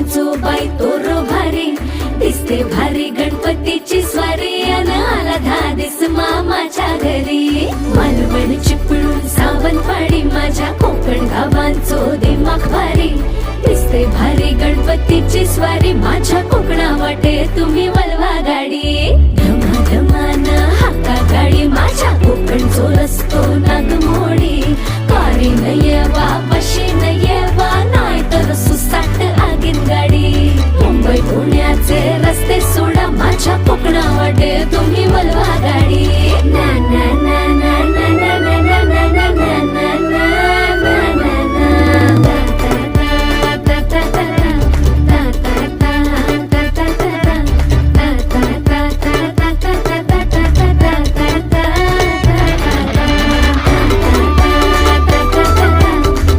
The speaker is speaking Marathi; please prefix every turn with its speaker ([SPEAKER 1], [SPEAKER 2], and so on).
[SPEAKER 1] गावांचो बाई तोरो भारी दिसते भारी गणपतीची स्वारी अन आला धादिस मामाच्या घरी मालवण चिपळूण सावंतवाडी माझ्या कोकण गावांचो दिमाग भारी दिसते भारी गणपतीची स्वारी माझ्या कोकणा वाटे तुम्ही वलवा गाडी धमाधमान हाका गाडी माझ्या कोकणचो रस्तो नागमोडी कारी